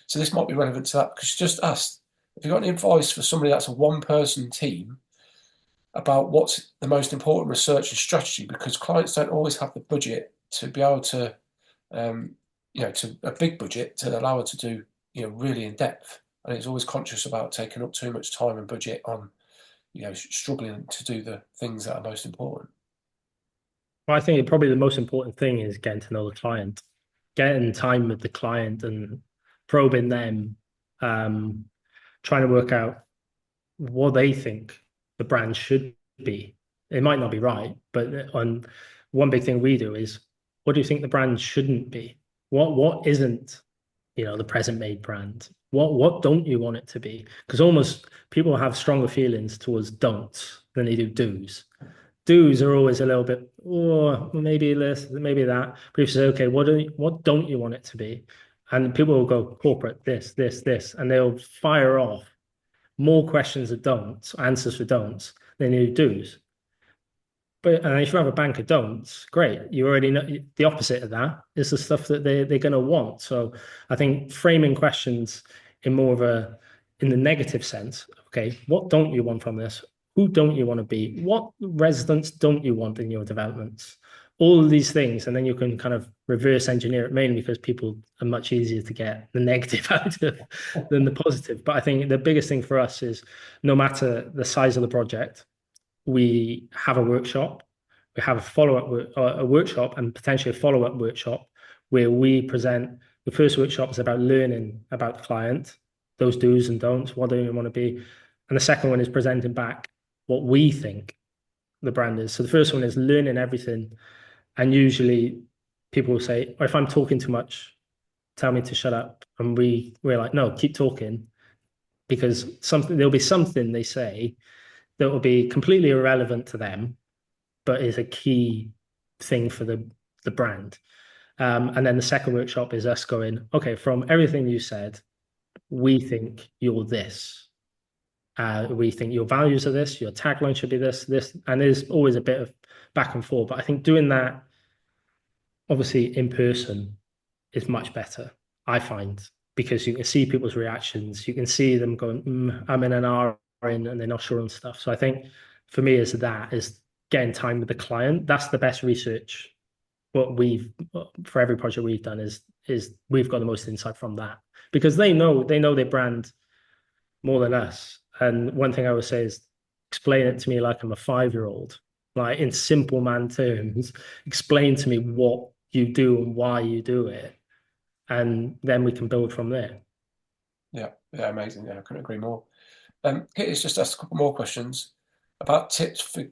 So this might be relevant to that, because you just asked, have you got any advice for somebody that's a one-person team about what's the most important research and strategy, because clients don't always have the budget to be able to, to a big budget to allow her to do, really in depth. And it's always conscious about taking up too much time and budget on, struggling to do the things that are most important. Well, I think probably the most important thing is getting to know the client, getting time with the client and probing them, trying to work out what they think the brand should be. It might not be right, but on one big thing we do is, what do you think the brand shouldn't be? What isn't, the present made brand? What don't you want it to be? Because almost people have stronger feelings towards don'ts than they do do's. Do's are always a little bit, oh, maybe this, maybe that. But if you say, okay, what don't you want it to be? And people will go corporate, this, and they'll fire off more questions of don'ts, answers for don'ts than you do's. But and if you have a bank of don'ts, great. You already know the opposite of that is the stuff that they're going to want. So I think framing questions in more of in the negative sense. Okay, what don't you want from this? Who don't you want to be? What residents don't you want in your developments? All of these things, and then you can kind of reverse engineer it, mainly because people are much easier to get the negative out of than the positive. But I think the biggest thing for us is, no matter the size of the project, we have a workshop, we have a follow-up a workshop, and potentially a follow-up workshop where we present. The first workshop is about learning about the client, those do's and don'ts, what do you want to be, and the second one is presenting back what we think the brand is. So the first one is learning everything, and usually people will say, if I'm talking too much, tell me to shut up, and we're like, no, keep talking, because there'll be something they say that will be completely irrelevant to them, but is a key thing for the brand. And then the second workshop is us going, okay, from everything you said, we think you're this. We think your values are this, your tagline should be this, and there's always a bit of back and forth. But I think doing that, obviously in person, is much better, I find, because you can see people's reactions. You can see them going, I'm in an R in, and they're not sure on stuff. So I think for me is getting time with the client. That's the best research. For every project we've done is we've got the most insight from that, because they know their brand more than us. And one thing I would say is, explain it to me like I'm a 5-year-old, like in simple man terms. Explain to me what you do and why you do it, and then we can build from there. Yeah, amazing. Yeah, I couldn't agree more. Kitty's just asked a couple more questions about tips for.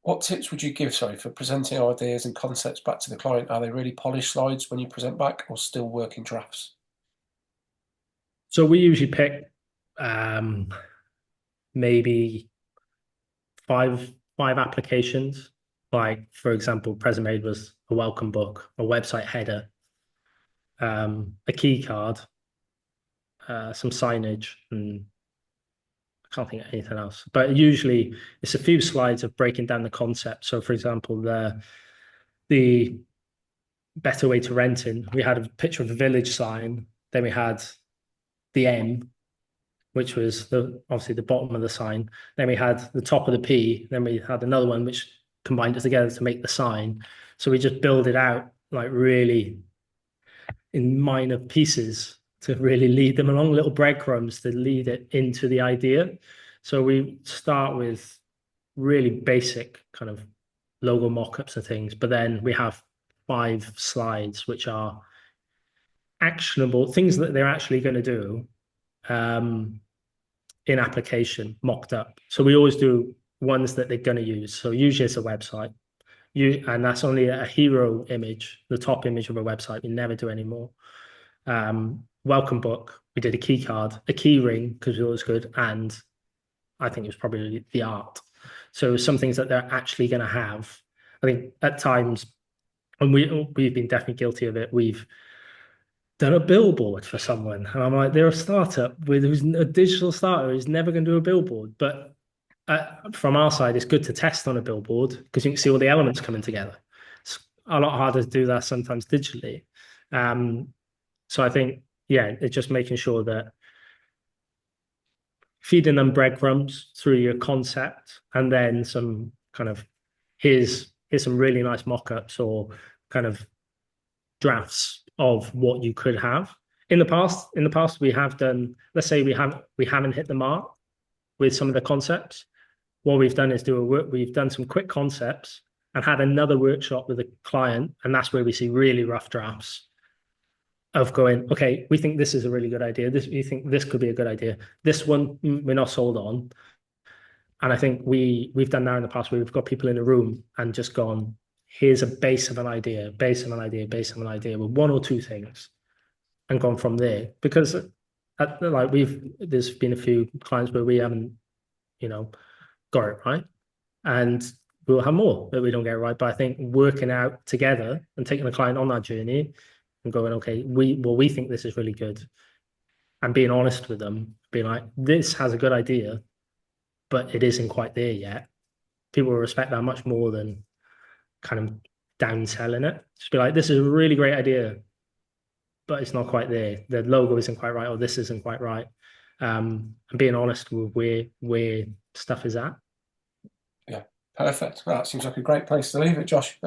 What tips would you give, for presenting ideas and concepts back to the client? Are they really polished slides when you present back, or still working drafts? So we usually pick maybe five applications. Like, for example, Present Made was a welcome book, a website header, a key card, some signage, and I can't think of anything else. But usually it's a few slides of breaking down the concept. So, for example, the better way to renting, we had a picture of the village sign, then we had the M, which was obviously the bottom of the sign. Then we had the top of the P. Then we had another one which combined it together to make the sign. So we just build it out like really in minor pieces to really lead them along, little breadcrumbs to lead it into the idea. So we start with really basic kind of logo mock-ups and things, but then we have 5 slides which are actionable things that they're actually going to do in application mocked up. So we always do ones that they're going to use. So usually it's a website. And that's only a hero image, the top image of a website. We never do any more. Welcome book. We did a key card, a key ring because it was good, and I think it was probably the art. So some things that they're actually going to have. I think at times, and we've been definitely guilty of it. We've done a billboard for someone, and I'm like, they're a startup who's a digital starter who's never going to do a billboard. But from our side, it's good to test on a billboard because you can see all the elements coming together. It's a lot harder to do that sometimes digitally. So I think, yeah, it's just making sure that feeding them breadcrumbs through your concept, and then some kind of here's some really nice mock-ups or kind of drafts of what you could have. In the past, we have done, let's say we haven't hit the mark with some of the concepts. What we've done is we've done some quick concepts and had another workshop with a client, and that's where we see really rough drafts of going, okay, we think this is a really good idea. We think this could be a good idea. This one we're not sold on. And I think we've done that in the past where we've got people in a room and just gone, here's a base of an idea, base of an idea, base of an idea with 1 or 2 things, and gone from there. Because there's been a few clients where we haven't, got it right, and we'll have more that we don't get it right. But I think working out together and taking the client on that journey and going, okay, we think this is really good, and being honest with them, being like, this has a good idea, but it isn't quite there yet. People will respect that much more than kind of downselling it. Just be like, this is a really great idea, but it's not quite there. The logo isn't quite right, or this isn't quite right. And being honest with where stuff is at. Yeah, perfect. Well, that seems like a great place to leave it, Josh.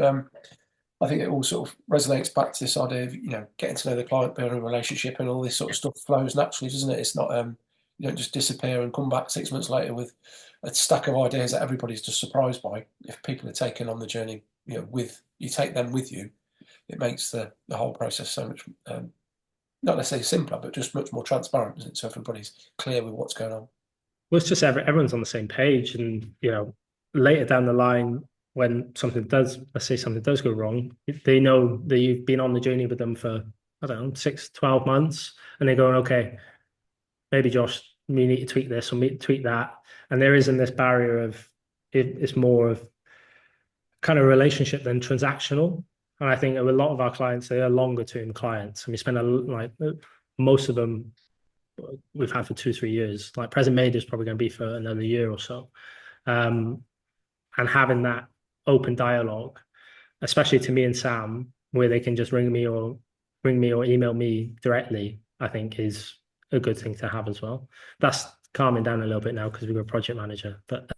I think it all sort of resonates back to this idea of getting to know the client, building a relationship, and all this sort of stuff flows naturally, doesn't it? It's not you don't just disappear and come back 6 months later with a stack of ideas that everybody's just surprised by. If people are taken on the journey, with you take them with you, it makes the whole process so much not necessarily simpler, but just much more transparent, isn't it? So everybody's clear with what's going on. Well, it's just everyone's on the same page, and later down the line, when let's say something does go wrong, they know that you've been on the journey with them for, I don't know, 6, 12 months, and they're going, okay, maybe Josh, we need to tweak this or we need to tweak that. And there isn't this barrier of it's more of kind of relationship than transactional. And I think a lot of our clients, they are longer term clients, and we spend most of them we've had for 2, 3 years. Like Present Made is probably going to be for another year or so. And having that open dialogue, especially to me and Sam, where they can just ring me or email me directly, I think is a good thing to have as well. That's calming down a little bit now because we've got a project manager, but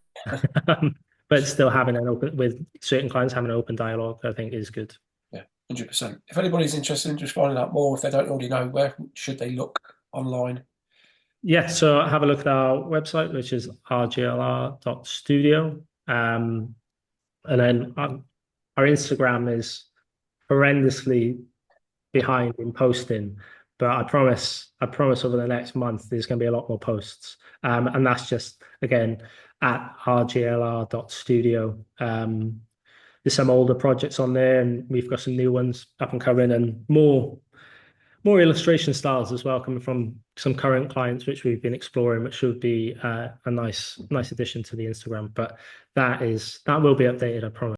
but still having with certain clients, having an open dialogue, I think is good. Yeah, 100%. If anybody's interested in just finding out more, if they don't already know, where should they look online? Yeah, so have a look at our website, which is rglr.studio. And then our Instagram is horrendously behind in posting, but I promise over the next month there's going to be a lot more posts. And that's just, again, at rglr.studio. There's some older projects on there, and we've got some new ones up and coming, and more illustration styles as well, coming from some current clients which we've been exploring, which should be a nice addition to the Instagram. But that will be updated, I promise.